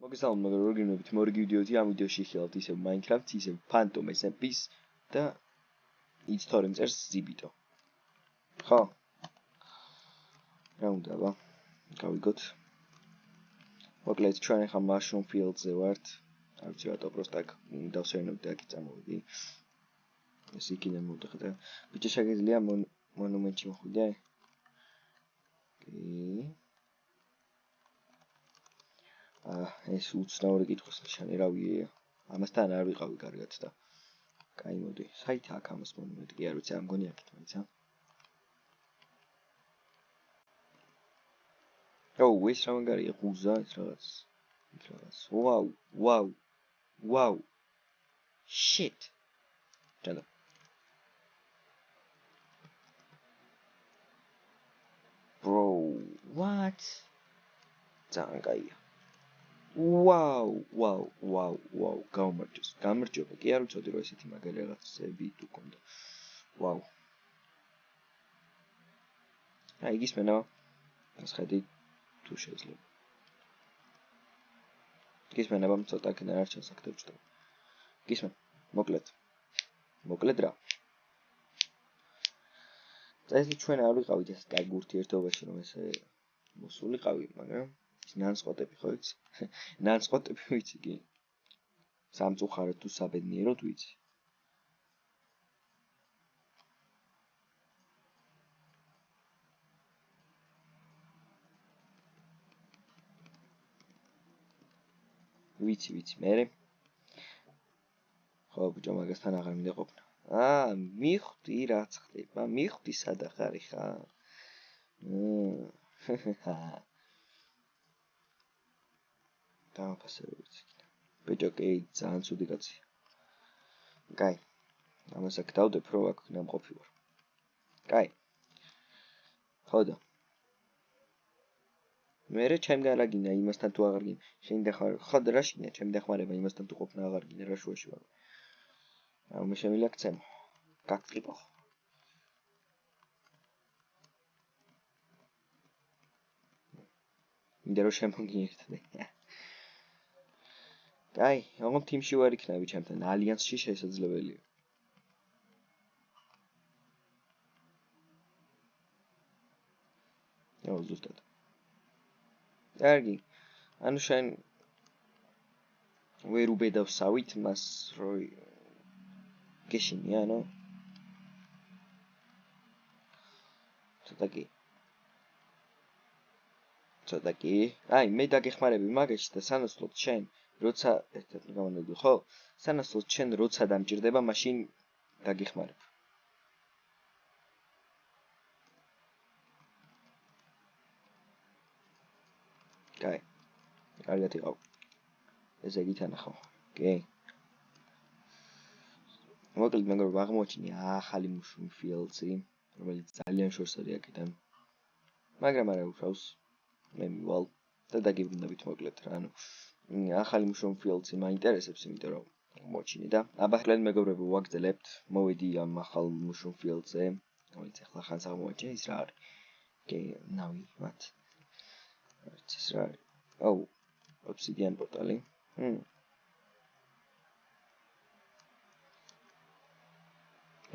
მოგესალმებით, მაგრამ როგორ გინდებით მორიგი ვიდეოთი ამ ვიდეოში ხილავთ ისევ Minecraft-ს, ისევ Phantom SMP-ს და It's-Torrent წერს Zibito. ხო? რა უნდავა? გავიგოთ. მოკლედ ჩვენ ახლა Mushroom Fields-ზე ვართ. არ ვიცი რატო просто აქ დავსვენებდი აქ წამოვიდი. ეს იქიდან მოვდიხარ. ბიჭო შეგიძლია მონუმენტში მოხვიდე? კი. ეს უცნაური კითხვის ნიშანი რა ვიეა? ამასთან არ ვიყავი კარგად და. კაი მოდი. საით აქ ამას მონუმენტი კი არ ვიცი, ამ გონი აქეთ მაინც, ა? ეს რა მაგარია, ღუზა ეს რაღაც. Wow. Shit. Jada. Bro, what? ძალიან კაია. Wow. გამარჯობა. კი არ ვიცოდი რომ ესეთი მაგარი რაღაცები თუ კონდა. Wow. აი გისმენა? ეს ხედი თუ შეიძლება. გისმენა ბამ ცოტა კიდე არ ჩასაგდებ ჩტო. გისმენ. მოკლედ რა. წესი ჩვენ არ ვიყავით ეს კარგი ურთიერთობაში რომ ესე მოსულიყავი, მაგრამ ნანსყოტები ხო იცი? ნანსყოტები ვიცი კი. სამწუხაროდ თუ საბედნიეროდ ვიცი. ვიცი მერე. ხო ბიჭო მაგასთან აღარ მინდა ყოფნა. მიხვდი რაც ხდება. მიხვდი სადა ხარ ხა? დავაფასებ ვიცი. ბიჭო კი ძალიან ცუდი კაცია. კაი. ამას აქ დავდებ რომ აქ ნამყოფი ვარ. კაი. ხოდა. მერე ჩემგან რა გინდა იმასთან თუ აღარ გინდა. შენ დახმარ. ხოდა რა შეგინდა ჩემი დახმარება იმასთან თუ ყოფნა აღარ გინდა რა შუაში ვარ. მე შემიძლია გცემო. გაგწლიპო. მინდა რომ შემოგიერთდე. კაი, ოღონდ თიმში ვარ იქნები ჩემთან, ალიანსში შესაძლებელია. ზუსტად. კარგი. ანუ შენ ვერ უბედავსავით მას რო გეშინია, ანუ? ცოტა კი. აი, მე დაგეხმარები მაგაში და სანაცვლოდ შენ როცა ერთად გამონდები, ხო? სანაცვლოდ შენ როცა დამჭირდება, მაშინ დაგეხმარებ. კაი. კარგად იყავ. ესე გითანახავ. კი. მოკლედ მეგობრებო, აღმოჩინე ახალი Mushroom Fields-ი, რომელიც ძალიან შორს არის აქედან. მაგრამ არა უშავს. მე მივალ და დაგიბრუნდებით მოკლედ რა, ანუ ახალი Mushroom Fields-ი მაინტერესებს, იმიტომ რომ მოჩინე და აბა მეგობრებო, ვაგრძელებთ. მოვედი ამ ახალ Mushroom Fields-ზე, რომელიც ახლა ხანს აღმოაჩინე, ის რა არის? კი, ნავი, what? ეს რა არის? Obsidian პორტალი.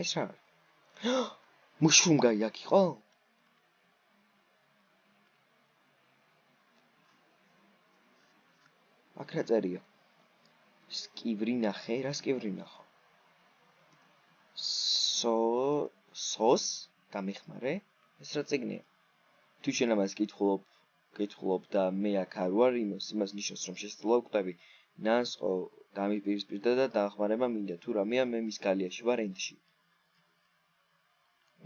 ეს რა არის? Mushroom guy აქ იყო? აქ რა წერია? სკივრი ნახე, რა სკივრი ნახო? სოს გამეხმარე? ეს რა წიგნია? თუ შენ ამას კითხულობ და მე აქ არ ვარ, იმას ნიშნავს რომ შესაძლოა ვკვდები ნანსყო დამიპირისპირდა და დახმარება მინდა. თუ რამეა მე მის გალიაში ვარ ენდში.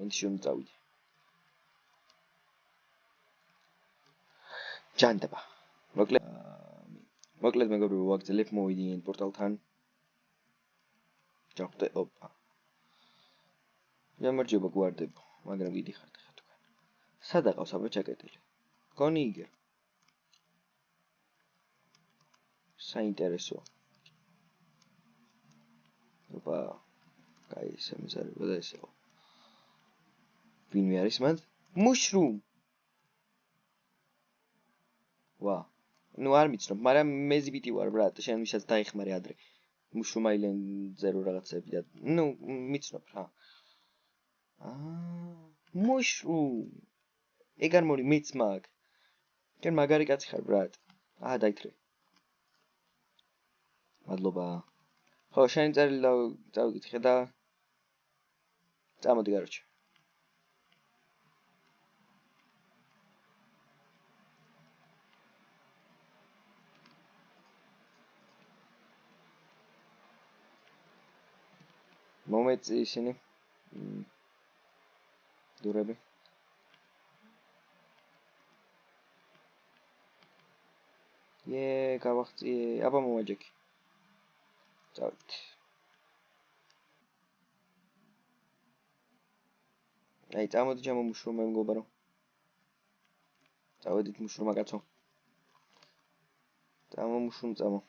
ენდში რომ წავიდე. ჯანდაბა. მოკლედ მეგობრებო, ვაგრძელებ მოვიდი end პორტალთან. ჯავხდე, ოპა. გამარჯობა გვარდებო, მაგრამ გიდიხართ ხა თქვენ. სად აყავს აბა ჩაკეტილი? გონი იგერ. საინტერესოა. ოპა. კაი, ესე მზარება და ესეო. ვინმე არის მანდ? Mushroom. ვა. ნუ არ მიცნობ, მაგრამ მე ზიბიტი ვარ, ბრატ, შენ ვისაც დაიხმარე ადრე. მუშრუმ აილენდზე რო რაღაცები და ნუ მიცნობ რა. მუშრუმ. ეგ არ მორი მეც მაგ. შენ მაგარი კაცი ხარ, ბრატ. დაითრე. მადლობა. ხო, შენი წერილი დავიკითხე და წამოდი გარჩე. მომეწი ისინი. დურები. გავახციე, აბა მომაჯექი. წავით. აი, წამოდი ჩემო მუშრუმე მეგობარო. წავედით მუშრუმა კაცო. წამო მუშრუმ წამო.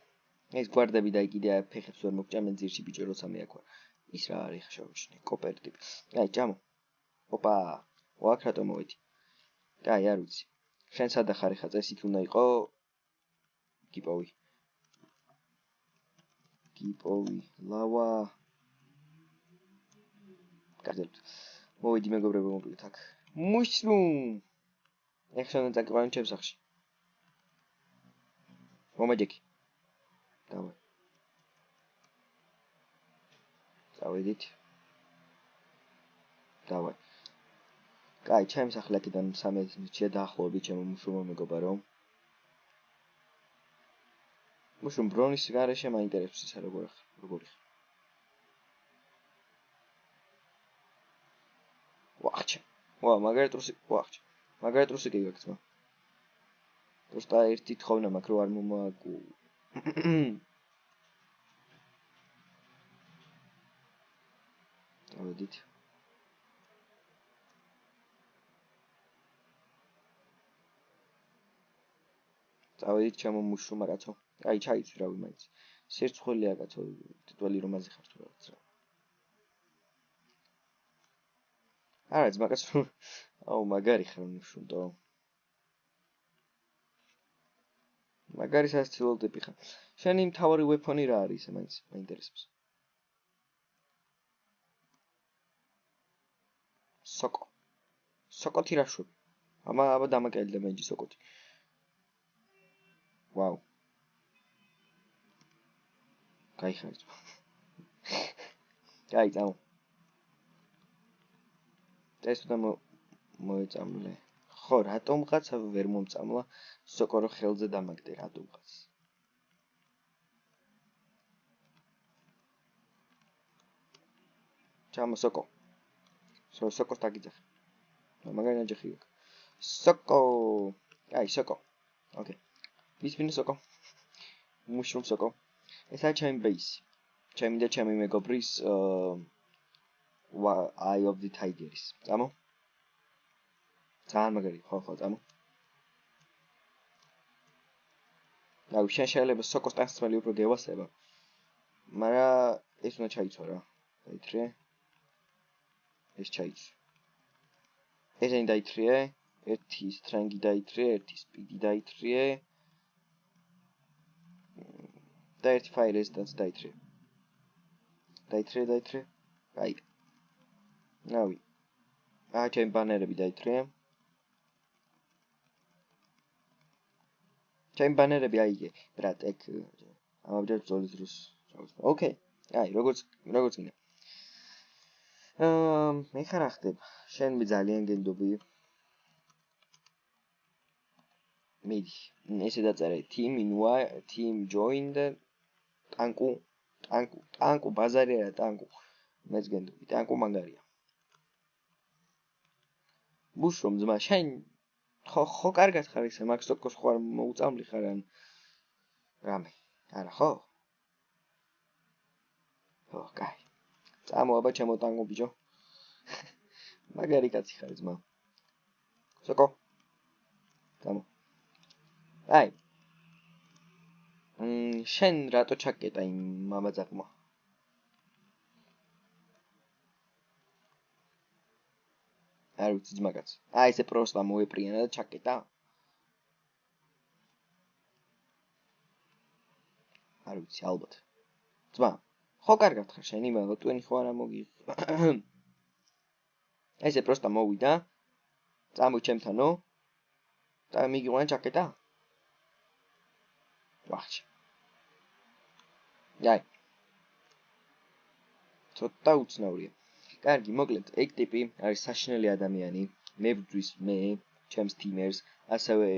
ეს გვარდები და კიდე ფეხებს ვერ მოგჭამენ ძირში ბიჭო როცა მე აქ ვარ. ის რა არის ხშავშნი, კოპერტი. აი, წამო. ოპა, ვაკ რატომ მოვედი? აი, არ ვიცი. შენ სადა ხარ ხა წესით უნდა იყო გიპოვი. ლავა. გაძლევთ. მოვიდი მეგობრებო მოკლედ აქ. მუშრუმ. ეხლა წაკივარ ჩემს სახში. მომაჯექი. დავაი. წავედით. დავაი. კაი, ჩემს სახლი აქედან 13 მიჩია დაახლოებით ჩემო მუშრუმო მეგობარო. მუშრუმ ბრონის გარეშე მაინტერესებს ისა როგორი ხარ. ვახჩა. ვა, მაგარი ტრუსი, ვახჩა. მაგარი ტრუსი კი გაგწმა. პროსტა ერთი თხოვნა მაქვს რო არ მომაკუ. დავედით. წავედით ჩემო მუშრუმა კაცო. აი, ჩაიცვი რავი მაინც. სირცხვილია კაცო, ტიტველი რომაზე ხარ თუ რაღაც რა. არა, ძმაკაც. აუ, მაგარი ხარ მუშრუმტო. მაგარი სასცილო ტიპი ხარ. შენი მთავარი ვეფონი რა არის, მაინც მაინტერესებს. სოკო. სოკოთი რა შვები? აბა დამაკელდა მეჯი სოკოთი. ვაუ. კაი ხარ. კაი, წამო. ეს უნდა მოეწამლე. ხო, რატომღაც ვერ მომწამლა სოკო რო ხელზე დამაგდე რატომღაც. ჩამო სოკო. სოკოს დაგიძახ. მაგარი ნაჯახი აქვს. სოკო. აი, სოკო. ოკეი. ვისმინე სოკო. მუშრუმ სოკო. ესა ჩემი ბეისი. ჩემი და ჩემი მეგობრის Eye of the Tiger-ის. წამო. ძალიან მაგარი, ხო, წამო. აი, შენ შეიძლება სოკოს ტანსმელი უფრო გევასება. მაგრამ ეს უნდა ჩაიცვა რა. დაითრიე. ეს ჩაიცვა. ესენი დაითრიე. ერთი სტრენგი დაითრიე, ერთი სპიდი დაითრიე. და ერთი fire resistance დაითრიე. დაითრიე. აი. ნავი. ჩემი ბანერები დაითრიე. ჩემი ბანერები აიგე, ბრატ, ეგ ამავდროულად ბრძოლის დროს. ოკეი. აი, როგორც გინდა. მე ხარ ახდება. შენ მე ძალიან გენდობი. მიდი. ესე დაწერე team joined ტანკუ ბაზარი არა ტანკუ. მეც გენდობი, ტანკუ მაგარია. მუშრუმ ძმა, შენ ხო კარგად ხარ ისე, მაგ სოკოს ხო არ მოუწამლი ხარ ან რამე. არა ხო? ხო, კაი. წამო აბა ჩემო ტანკუ ბიჭო. მაგარი კაცი ხარ ძმა. სოკო. წამო. აი. შენ რატო ჩაკეტა იმ მამაძაღმა? არ ვიცი ძმაკაც. აი ესე პროსტა მოეპრიანა და ჩაკეტა. არ ვიცი, ალბათ. ძმა, ხო კარგად ხარ შენი, მაგრამ ტვენი ხო არა მოგი. ესე პროსტა მოვიდა. წამოი ჩემთანო. და მიგიყვანა ჯაკეტა? ვახჩი. აი. ცოტა უცნაურია. კარგი, მოკლედ, ეგ ტიპი არის საშინელი ადამიანი. მე ვძვის მე, ჩემს თიმერს, ასევე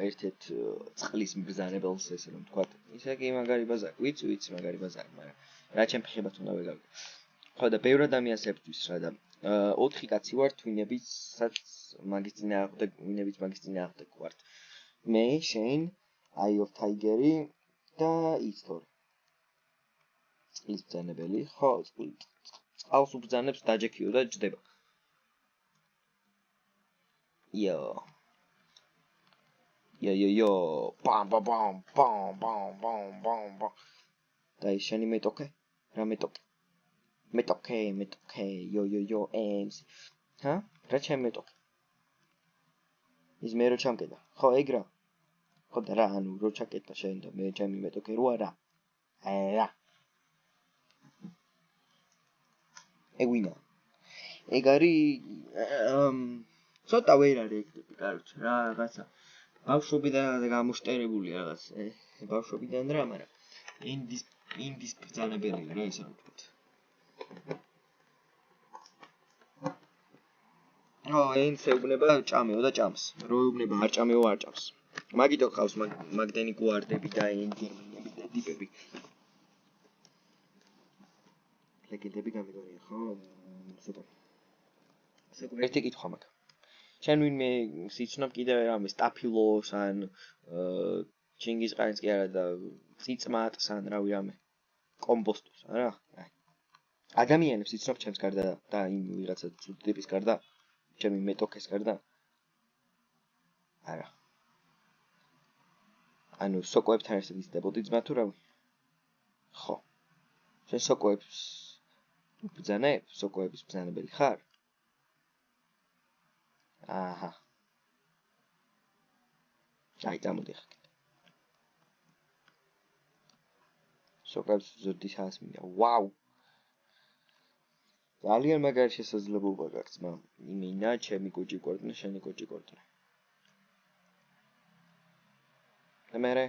ერთ-ერთ წყლის მბრძანებელს, ესე რომ ვთქვათ. ისე კი მაგარი ბაზარი, ვიცი მაგარი ბაზარი, მაგრამ რა ჩემ ფეხებად უნდა ვეგავი. ხო და ბევრ ადამიანს ებძვის რა და 4 კაცი ვართ, ვინებიც მაგის წინააღმდეგ ვართ. მე, შენ, Eye of Tiger-ი და იცტორ. წყლის მბრძანებელი, ხო, წყალს უბრძანებს დაჯექიო და ჯდება. Yo. Bam bam bam bam bam bam bam bam. და ის შენი მეტოქე? რა მეტოქე? მეტოქე. Yo ემს. ჰა? რა ჩემ მეტოქე? ის მე რო ჩამკედა. ხო, ეგ რა. ხო და რა, ანუ რო ჩაკეტა შენ და მე ჩემი მეტოქე რო არა. რა. ეგ ვინა. ეგ არის ცოტა ვერ არის ეგ ტიპი, კაროჩე, რაღაცა. ბავშვობიდან გამოშტერებული რაღაც, ბავშვობიდან რა, მაგრამ ინდის ბრძანებელი რა ისე რომ ვთქვათ. ინს ეუბნება ჭამეო და ჭამს. რო ეუბნება არ ჭამეო არ ჭამს. მაგიტო ყავს მაგდენი გუარდები და ენდერმენები და ტიპები. ლეგენდები გამიგონია, ხო? სუპერ. ერთი კითხვა მაქვს. შენ ვინმე სიცნობ კიდევ რამე სტაფილოს ან ჩინგიზყანის კი არა და ციწმატს ან რავი რამე კომბოსტოს, არა? ადამიანებს იცნობ ჩემს გარდა და იმ ვიღაცა ტიპის გარდა, ჩემი მეტოქეს გარდა? არა. ანუ სოკოებთან ერთად იცდებოდი ძმა თუ რავი? ხო. შენ სოკოებს ბრძანებ? სოკოების ბრძანებელი ხარ? აჰა. აი, წამოდი ხა. სოკოებს ზრდის ასმინდა. ვაუ. ძალიან მაგარი შესაძლებლობა გაქვს, ძმა. იმინა, ჩემი კუჭი გორდნა, შენი კუჭი გორდნა. და მერე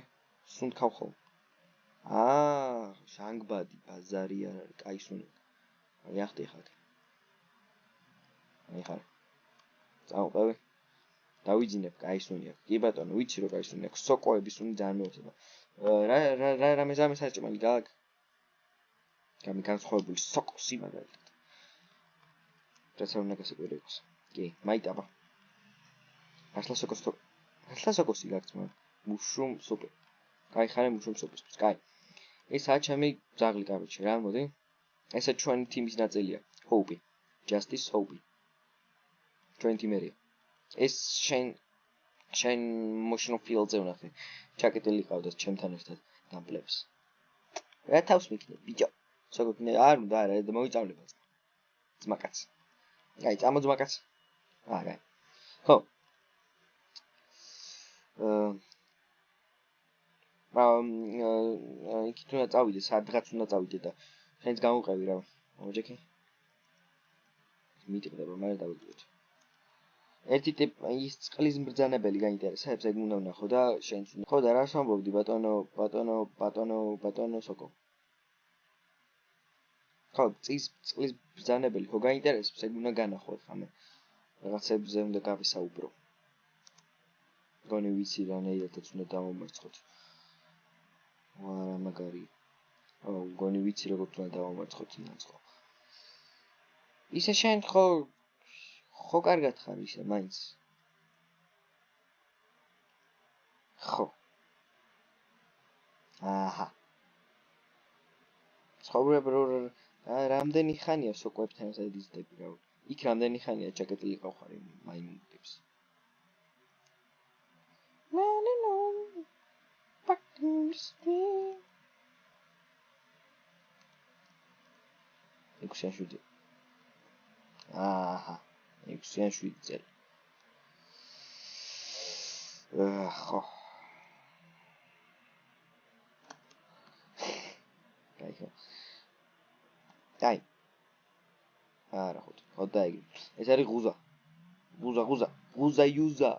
სუნთქავ ხოლმე. ჟანგბადი, ბაზარი არ არის, კაი სუნი. აი, ახტი ხარ. აი ხარ. წავყევი. დავიძინებ, კაი სუნი აქვს. კი ბატონო, ვიცი რომ კაი სუნი აქვს. სოკოების სუნი ძალიან მოუწება. რა მეზამე საჭმელი გაგ? გამი განსხვავებული სოკოსი მაგალითად. რაც არ უნდა გასაკვირი იყოს. კი, მაიტაბა. ახლა სოკოსი გაქვს მაგრამ მუშრუმ სუპი. კაი ხარ მუშრუმ სუპის. კაი. ესაა ჩემი ძაღლი, კაროჩე, რა მოდი? ესა ჩვენი თიმის ნაწილია. Hope. Justice Hope. ჩვენი თიმერია. ეს შენ motion field-ზე ვნახე. ჩაკეტილი ყავდას ჩემთან ერთად დამპლებს. რა თავს მიქნე, ბიჭო? სოგოქნე არ უნდა არა, მოიწავლება. ძმაკაც. აი, წამოძმაკაც. კაი. ხო. იქით უნდა წავიდე, სადღაც უნდა წავიდე და შენც გამოვყევი რა. მოჯექი? მიტყდება, მაგრამ დავიწყოთ. ერთი ტიპ ის წყლის მბრძანებელი გაინტერესებს, ეგ უნდა ვნახო და შენც უნდა. ხო და რას ვამბობდი, ბატონო სოკო. ხო, წყლის მბრძანებელი ხო გაინტერესებს, ეგ უნდა განახო ხა მე. რაღაცებზე უნდა გავისაუბრო. გონი ვიცი რანაირადაც უნდა დავამარცხოთ. არა მაგარი. გონი ვიცი როგორც უნდა დავამარცხოთ ინაცო. ისე შენ ხო კარგად ხარ ისე მაინც. ხო. აჰა. ცხოვრება რამდენი ხანია სოკოებთან ერთად იზრდები რა. იქ რამდენი ხანია ჩაკეტილი ყავ მაიმუნებს. ექვსიანშვიდი. აჰა. 6-7 წელი. ხო. აი. არა ხო დაიგე. ეს არის ღუზა. ღუზა იუზა.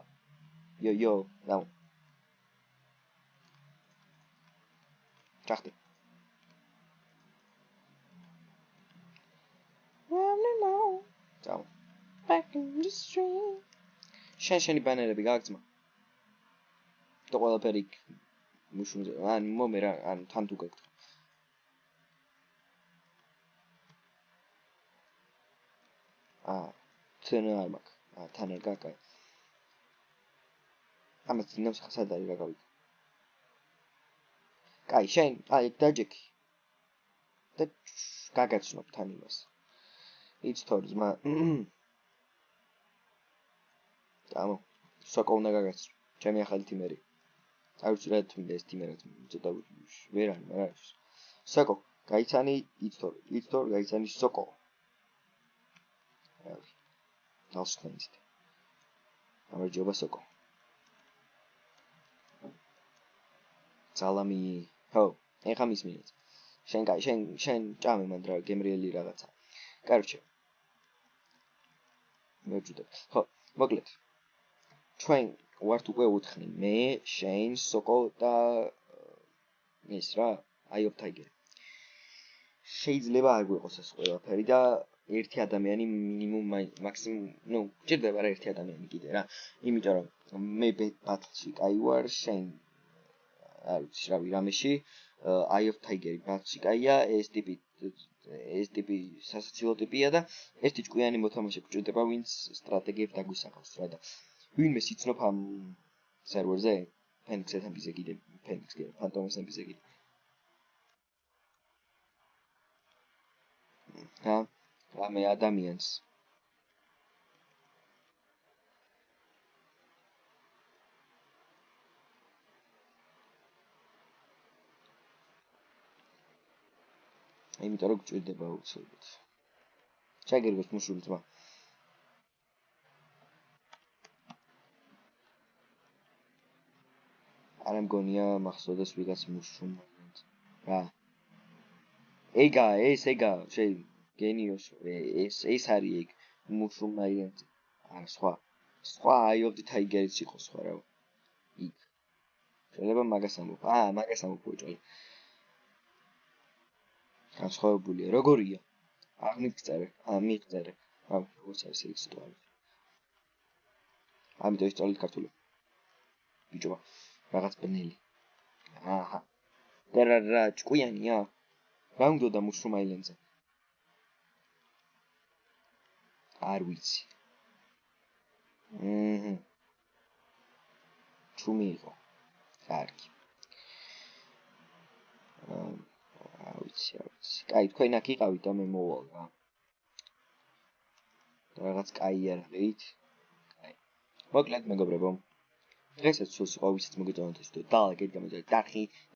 Yo, დაუ. ჭახტი. დაუ. Back in the street. შენი ბანერები გააგზმა. და ყველაფერი მუშუნზე. ან მომე რა, ან თან თუ გაგდო. ცენა არ მაქვს. თან არ გაკაი. ამას ძინავს ხასად არის რა გავიქ. კაი, შენ, აი დაჯექი. და გაგაცნობ თან იმას. იცთორ ძმა. გამო. სოკო უნდა გაგაცნო. ჩემი ახალი თიმერი. არ ვიცი რა თვინდა ეს თიმერად ცოტა ვერ არის, მაგრამ სოკო, გაიცანი იცთორ, გაიცანი სოკო. რავი. ნალსქენით. გამარჯობა სოკო. სალამი. ხო, ეხა მისმინეთ. შენ ჭამე მანდ რა გემრიელი რაღაცა. კაროჩე. მოვიძებ. ხო, მოკლედ. ჩვენ ვართ უკვე 4, მე, შენ, სოკო და ის რა, Eye of Tiger. შეიძლება არ გვიყოს ეს ყველაფერი და ერთი ადამიანი მინიმუმ მაქსიმუმ, ჭირდება რა ერთი ადამიანი კიდე რა. იმიტომ რომ მე ბათლში კაი ვარ, შენ არ ვიცი რავი რამეში, Eye of Tiger ბათლში კაია, ეს ტიპი სასაცილო ტიპია და ერთი ჭკვიანი მოთამაშე გვჭირდება, ვინც სტრატეგიებს დაგვისახავს რა და ვინმე სიცნობ ამ სერვერზე, Phoenix SMP-ზე კიდე, Phantom SMP-ზე კიდე. რამე ადამიანს იმიტომ რომ გვჭირდება უცებად. ჩაგერგოს მუშული ძმა. არ მგონია მახსოვდეს ვიღაც მუშრუმ რა. ეგა შენ გენიოსო, ეს არის ეგ მუშრუმ აიენტი. არა სხვა Eye of the Tiger-იც იყო სხვა რა. იქ. შეიძლება მაგას ამბობ. მაგას ამბობ უჭოლი. განსხვავებულია. როგორია? აღმიგწერე. მიღწერე. როგორც არის ეს სიტუაცია. ამიტომ ისწავლეთ ქართულად. ბიჭო, რაღაც ბნელი. აჰა. რა ჭკვიანია? რა უნდა და მუშრუმ აილენდზე? არ ვიცი. ჩუმი იყო. კარგი. არ ვიცი. კაი, თქვენ აქ იყავით და მე მოვალ რა. რაღაც კაი არ ღირით. კაი. მოკლედ მეგობრებო. დღესაც სულს იყო ვისაც მოგეწონათ ეს ვიდეო და ლაიქით გამოიწვიეთ. დახი